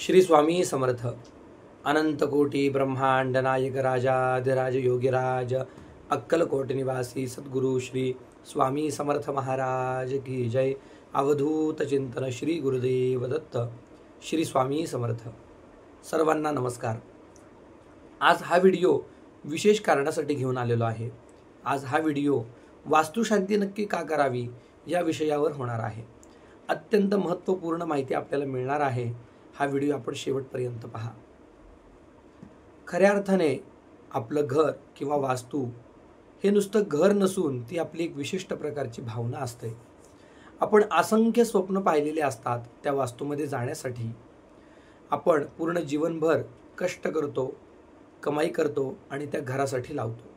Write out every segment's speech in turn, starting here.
श्री स्वामी समर्थ. अनंत कोटी ब्रह्मांड नायक राजाधिराज योगीराज अक्कलकोट निवासी सद्गुरु श्री स्वामी समर्थ महाराज की जय. अवधूत चिंतन श्री गुरुदेव दत्त. श्री स्वामी समर्थ. सर्वांना नमस्कार. आज हा व्हिडिओ विशेष कारणासाठी घेऊन आलेलो आहे. आज हा व्हिडिओ वास्तुशांती नक्की का करावी या विषयावर होणार आहे. अत्यंत महत्त्वपूर्ण माहिती आपल्याला मिळणार आहे. हा व्हिडिओ आपण शेवटपर्यंत पहा. खऱ्या अर्थाने आपलं घर किंवा वास्तू हे नुसतं घर नसून ती आपली एक विशिष्ट प्रकारची भावना असते. आपण असंख्य स्वप्न पाहिलेले असतात. त्या वास्तूमध्ये जाण्यासाठी आपण पूर्ण जीवनभर कष्ट करतो, कमाई करतो आणि त्या घरासाठी लावतो.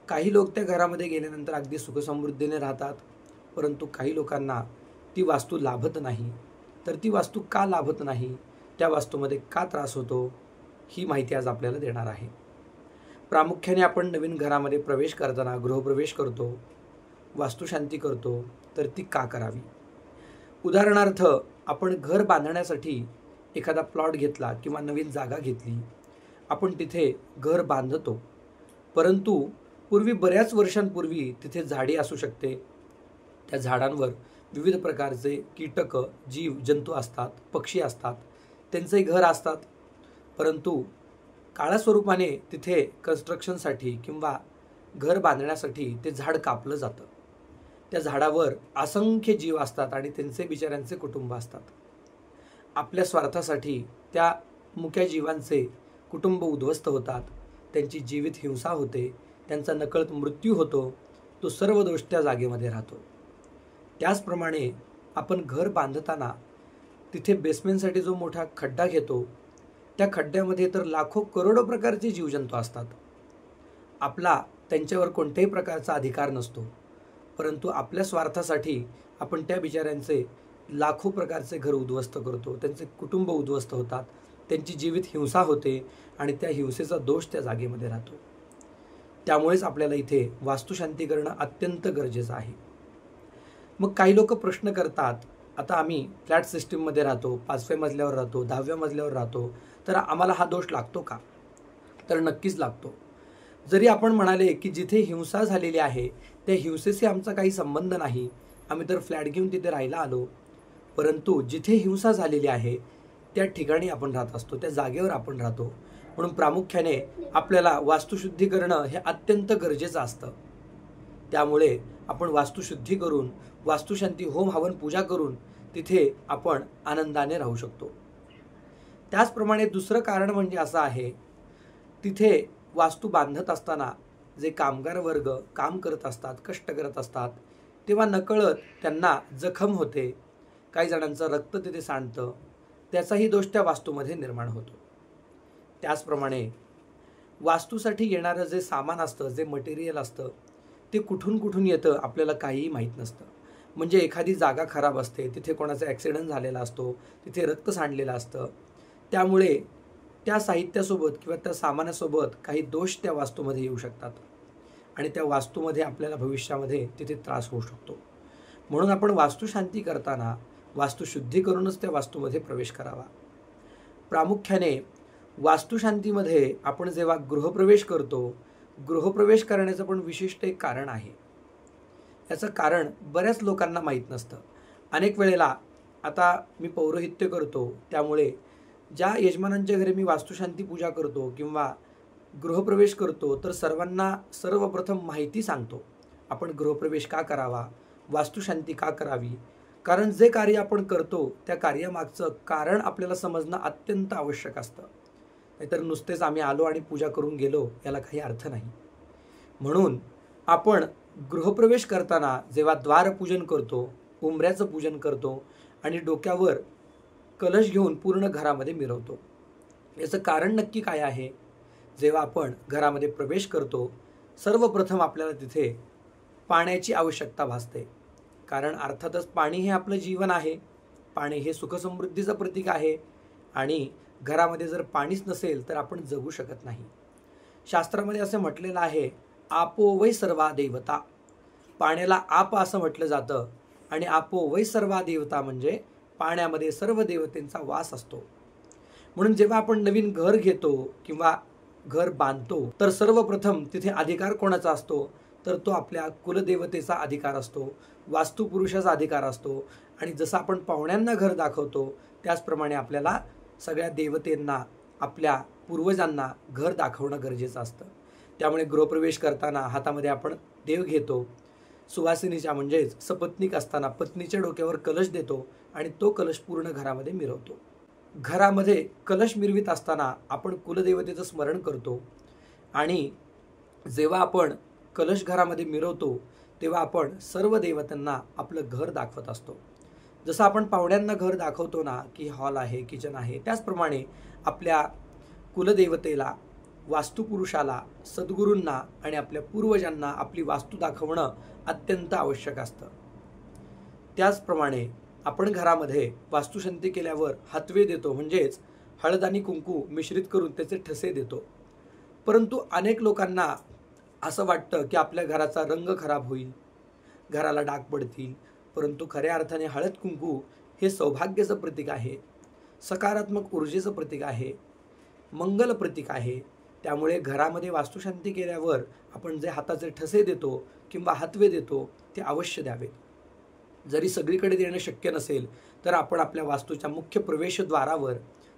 काही लोक त्या घरामध्ये गेल्यानंतर अगदी सुखसमृद्धीने राहतात, परंतु काही लोकांना ती वास्तू लाभत नाही. तर ती वास्तू का लाभत नाही, त्या वास्तूमध्ये का त्रास होतो, ही माहिती आज आपल्याला देणार आहे. प्रामुख्याने आपण नवीन घरामध्ये प्रवेश करताना गृहप्रवेश करतो, वास्तुशांती करतो, तर ती का करावी. उदाहरणार्थ आपण घर बांधण्यासाठी एखादा प्लॉट घेतला किंवा नवीन जागा घेतली. आपण तिथे घर बांधतो, परंतु बऱ्याच वर्षांपूर्वी तिथे झाडी असू शकते. त्या झाडांवर विविध प्रकारचे कीटक, जीव जंतू असतात, पक्षी असतात, त्यांचेही घर असतात. परंतु काळास्वरूपाने तिथे कन्स्ट्रक्शनसाठी किंवा घर बांधण्यासाठी ते झाड कापलं जातं. त्या झाडावर असंख्य जीव असतात आणि त्यांचे बिचाऱ्यांचे कुटुंब असतात. आपल्या स्वार्थासाठी त्या मुक्या जीवांचे कुटुंब उद्ध्वस्त होतात, त्यांची जीवित हिंसा होते, त्यांचा नकळत मृत्यू होतो. तो सर्व दोष त्या जागेमध्ये राहतो. त्याचप्रमाणे आपण घर बांधताना तिथे बेसमेंटसाठी जो मोठा खड्डा घेतो, त्या खड्ड्यामध्ये तर लाखो करोडो प्रकारचे जीवजंतू असतात. आपला त्यांच्यावर कोणत्याही प्रकारचा अधिकार नसतो, परंतु आपल्या स्वार्थासाठी आपण त्या बिचाऱ्यांचे लाखो प्रकारचे घर उद्ध्वस्त करतो, त्यांचे कुटुंब उद्ध्वस्त होतात, त्यांची जीवित हिंसा होते आणि त्या हिंसेचा दोष त्या जागेमध्ये राहतो. त्यामुळेच आपल्याला इथे वास्तुशांती करणं अत्यंत गरजेचं आहे. मग काही लोक प्रश्न करतात, आता आम्ही फ्लॅट सिस्टीममध्ये राहतो, 5व्या मजल्यावर राहतो, 10व्या मजल्यावर राहतो, तर आम्हाला हा दोष लागतो का? तर नक्कीच लागतो. जरी आपण म्हणाले की जिथे हिंसा झालेली आहे त्या हिंसेशी आमचा काही संबंध नाही, आम्ही तर फ्लॅट घेऊन तिथे राहायला आलो, परंतु जिथे हिंसा झालेली आहे त्या ठिकाणी आपण राहत असतो, त्या जागेवर आपण राहतो. म्हणून प्रामुख्याने आपल्याला वास्तुशुद्धी करणं हे अत्यंत गरजेचं असतं. त्यामुळे आपण वास्तुशुद्धी करून, वास्तुशांती होम हवन पूजा करून तिथे आपण आनंदाने राहू शकतो. त्याचप्रमाणे दुसरं कारण म्हणजे असं आहे, तिथे वास्तू बांधत असताना जे कामगार वर्ग काम करत असतात, कष्ट करत असतात, तेव्हा नकळत त्यांना जखम होते, काही जणांचं रक्त तिथे सांडतं, त्याचाही दोष त्या वास्तूमध्ये निर्माण होतो. त्याचप्रमाणे वास्तूसाठी येणारं जे सामान असतं, जे मटेरियल असतं, ते कुठून येतं आपल्याला काहीही माहीत नसतं. म्हणजे एखादी जागा खराब असते, तिथे कोणाचा ॲक्सिडेंट झालेला असतो, तिथे रक्त सांडलेलं असतं, त्यामुळे त्या साहित्यासोबत किंवा त्या सामानासोबत काही दोष त्या वास्तूमध्ये येऊ शकतात आणि त्या वास्तूमध्ये आपल्याला भविष्यामध्ये तिथे त्रास होऊ शकतो. म्हणून आपण वास्तुशांती करताना वास्तुशुद्धी करूनच त्या वास्तूमध्ये प्रवेश करावा. प्रामुख्याने वास्तुशांतीमध्ये आपण जेव्हा गृहप्रवेश करतो, गृहप्रवेश करण्याचं पण विशिष्ट एक कारण आहे. याचं कारण बऱ्याच लोकांना माहीत नसतं. अनेक वेळेला आता मी पौरोहित्य करतो, त्यामुळे ज्या यजमानांच्या घरी मी वास्तुशांती पूजा करतो किंवा गृहप्रवेश करतो, तर सर्वांना सर्वप्रथम माहिती सांगतो, आपण गृहप्रवेश का करावा, वास्तुशांती का करावी. कारण जे कार्य आपण करतो त्या कार्यामागचं कारण आपल्याला समजणं अत्यंत आवश्यक असतं. नाहीतर नुसतेच आम्ही आलो आणि पूजा करून गेलो, याला काही अर्थ नाही. म्हणून आपण गृहप्रवेश करताना जेव्हा द्वारपूजन करतो, उंबऱ्याचं पूजन करतो आणि डोक्यावर कलश घेऊन पूर्ण घरामध्ये मिरवतो. याचं कारण नक्की काय आहे? जेव्हा आपण घरामध्ये प्रवेश करतो, सर्वप्रथम आपल्याला तिथे पाण्याची आवश्यकता भासते. कारण अर्थातच पाणी हे आपलं जीवन आहे, पाणी हे सुखसमृद्धीचं प्रतीक आहे आणि घरामध्ये जर पाणीच नसेल तर आपण जगू शकत नाही. शास्त्रामध्ये असं म्हटलेलं आहे, आपो वै सर्वा देवता. पाण्याला आप असं म्हटलं जातं आणि आपो वै सर्वा देवता म्हणजे पाण्यामध्ये सर्व देवतेंचा वास असतो. म्हणून जेव्हा आपण नवीन घर घेतो किंवा घर बांधतो तर सर्वप्रथम तिथे अधिकार कोणाचा असतो, तर तो आपल्या कुलदेवतेचा अधिकार असतो, वास्तुपुरुषाचा अधिकार असतो. आणि जसं आपण पाहुण्यांना घर दाखवतो त्याचप्रमाणे आपल्याला सगळ्या देवतेंना, आपल्या पूर्वजांना घर दाखवणं गरजेचं असतं. त्यामुळे गृहप्रवेश करताना हातामध्ये आपण देव घेतो, सुवासिनीच्या म्हणजेच सपत्नीक असताना पत्नीच्या डोक्यावर कलश देतो आणि तो कलश पूर्ण घरामध्ये मिरवतो. घरामध्ये कलश मिरवित असताना आपण कुलदेवतेचं स्मरण करतो आणि जेव्हा आपण कलश घरामध्ये मिरवतो तेव्हा आपण सर्व देवतांना आपलं घर दाखवत असतो. जसं आपण पाहुण्यांना घर दाखवतो ना, की हॉल आहे, किचन आहे, त्याचप्रमाणे आपल्या कुलदेवतेला, वास्तुपुरुषाला, सद्गुरूंना आणि आपल्या पूर्वजांना आपली वास्तू दाखवणं अत्यंत आवश्यक असतं. त्याचप्रमाणे आपण घरामध्ये वास्तुशांती केल्यावर हातवे देतो, म्हणजेच हळद आणि कुंकू मिश्रित करून त्याचे ठसे देतो. परंतु अनेक लोकांना असं वाटतं की आपल्या घराचा रंग खराब होईल, घराला डाग पडतील. परंतु खऱ्या अर्थाने हळद कुंकू हे सौभाग्याचं प्रतीक आहे, सकारात्मक ऊर्जेचं प्रतीक आहे, मंगल प्रतीक आहे. त्यामुळे घरामध्ये वास्तुशांती केल्यावर आपण जे हाताचे ठसे देतो किंवा हातवे देतो ते अवश्य द्यावे. जरी सगळीकडे देणं शक्य नसेल तर आपण आपल्या वास्तूच्या मुख्य प्रवेशद्वारावर,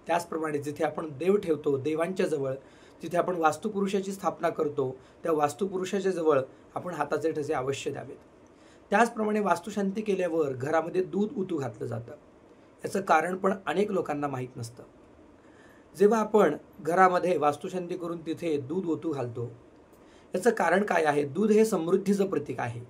त्याचप्रमाणे जिथे आपण देव ठेवतो देवांच्या जवळ, जिथे आपण वास्तुपुरुषाची स्थापना करतो त्या वास्तुपुरुषाच्या जवळ आपण हाताचे ठसे अवश्य द्यावेत. त्याचप्रमाणे वास्तुशांती केल्यावर घरामध्ये दूध उतू घातलं जातं. याचं कारण पण अनेक लोकांना माहीत नसतं. जेव्हा आपण घरामध्ये वास्तुशांती करून तिथे दूध ओतू घालतो याचं कारण काय आहे? दूध हे समृद्धीचं प्रतीक आहे.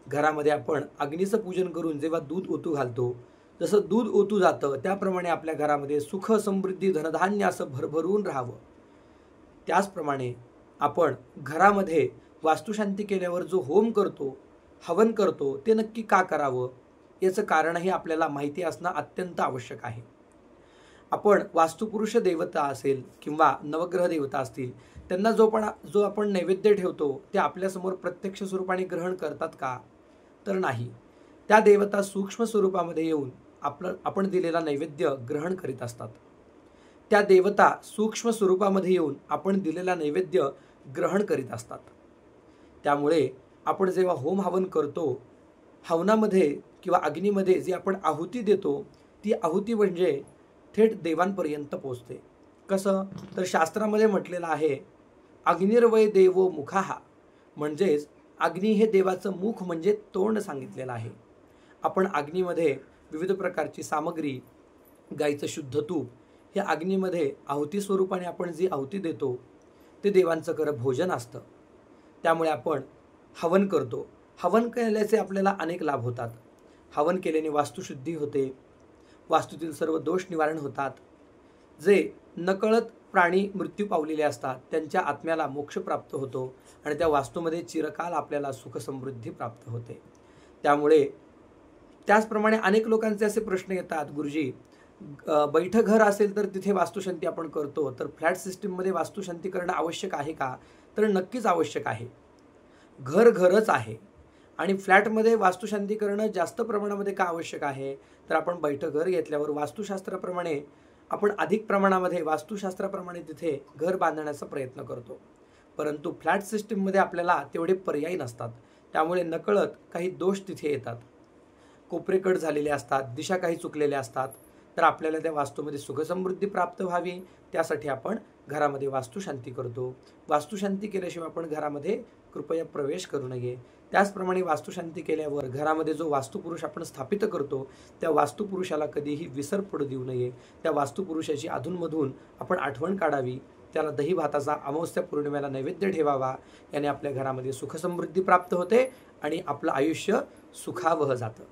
घरामध्ये आपण अग्नीचं पूजन करून जेव्हा दूध ओतू घालतो, जसं दूध ओतू जातं त्याप्रमाणे आपल्या घरामध्ये सुख, समृद्धी, धनधान्य असं भरभरून राहावं. त्याचप्रमाणे आपण घरामध्ये वास्तुशांती केल्यावर जो होम करतो, हवन करतो, ते नक्की का करावं याचं कारणही आपल्याला माहिती असणं अत्यंत आवश्यक आहे. आपण वास्तुपुरुष देवता असेल किंवा नवग्रह देवता असतील त्यांना जो आपण नैवेद्य ठेवतो ते आपल्यासमोर प्रत्यक्ष स्वरूपाने ग्रहण करतात का? तर नाही. त्या देवता सूक्ष्म स्वरूपामध्ये येऊन आपण दिलेला नैवेद्य ग्रहण करीत असतात. त्या देवता सूक्ष्म स्वरूपामध्ये येऊन आपण दिलेला नैवेद्य ग्रहण करीत असतात. त्यामुळे आपण जेव्हा होम हवन करतो, हवनामध्ये किंवा अग्नीमध्ये जी आपण आहुती देतो ती आहुती म्हणजे थेट देवांपर्यंत पोहोचते. कसं? तर शास्त्रामध्ये म्हटलेलं आहे, अग्निर्वै देवो मुखाहा, म्हणजेच अग्नी हे देवाचं मुख म्हणजे तोंड सांगितलेलं आहे. आपण अग्नीमध्ये विविध प्रकारची सामग्री, गाईचं शुद्ध तूप हे अग्नीमध्ये आहुती स्वरूपाने आपण जी आहुती देतो ते देवांचं खरं भोजन असतं. त्यामुळे आपण हवन करतो. हवन केल्याचे आपल्याला अनेक लाभ होतात. हवन केल्याने वास्तुशुद्धी होते, वास्तूतील सर्व दोष निवारण होतात. जे नकळत प्राणी मृत्यू पावलेले असतात त्यांच्या आत्म्याला मोक्ष प्राप्त होतो आणि त्या वास्तूमध्ये चिरकाल आपल्याला सुख समृद्धी प्राप्त होते. त्यामुळे त्याचप्रमाणे अनेक लोकांचे असे प्रश्न येतात, गुरुजी बैठं घर असेल तर तिथे वास्तुशांती आपण करतो, तर फ्लॅट सिस्टीममध्ये वास्तुशांती करणं आवश्यक आहे का? तर नक्कीच आवश्यक आहे. घर घरच आहे आणि फ्लॅटमध्ये वास्तुशांती करणं जास्त प्रमाणामध्ये का आवश्यक आहे? तर आपण बैठं घर घेतल्यावर वास्तुशास्त्राप्रमाणे आपण अधिक प्रमाणामध्ये वास्तुशास्त्राप्रमाणे तिथे घर बांधण्याचा प्रयत्न करतो. परंतु फ्लॅट सिस्टीममध्ये आपल्याला तेवढे पर्याय नसतात. त्यामुळे नकळत काही दोष तिथे येतात, कोपरेकट झालेले असतात, दिशा काही चुकलेल्या असतात. तर आपल्याला त्या वास्तूमध्ये सुखसमृद्धी प्राप्त व्हावी त्यासाठी आपण घरामध्ये वास्तुशांती करतो. वास्तुशांती केल्याशिवाय आपण घरामध्ये कृपया प्रवेश करू नये. त्याचप्रमाणे वास्तुशांती केल्यावर घरामध्ये जो वास्तुपुरुष आपण स्थापित करतो त्या वास्तुपुरुषाला कधीही विसर पडू देऊ नये. त्या वास्तुपुरुषाची अधूनमधून आपण आठवण काढावी. त्याला दही भाताचा अमावस्या पौर्णिमेला नैवेद्य ठेवावा. याने आपल्या घरामध्ये सुखसमृद्धी प्राप्त होते आणि आपलं आयुष्य सुखावह जातं.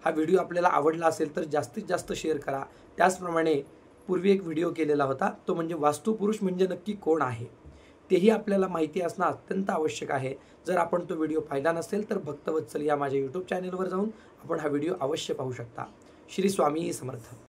हा व्हिडिओ आपल्याला आवडला असेल तर जास्तीत जास्त शेअर करा. त्याचप्रमाणे पूर्वी एक व्हिडिओ केलेला होता, तो म्हणजे वास्तुपुरुष म्हणजे नक्की कोण आहे तेही आपल्याला माहिती असणं अत्यंत आवश्यक आहे. जर आपण तो व्हिडिओ पाहिला नसेल तर भक्तवत्सल या माझ्या यूट्यूब चॅनेलवर जाऊन आपण हा व्हिडिओ अवश्य पाहू शकता. श्री स्वामी समर्थ.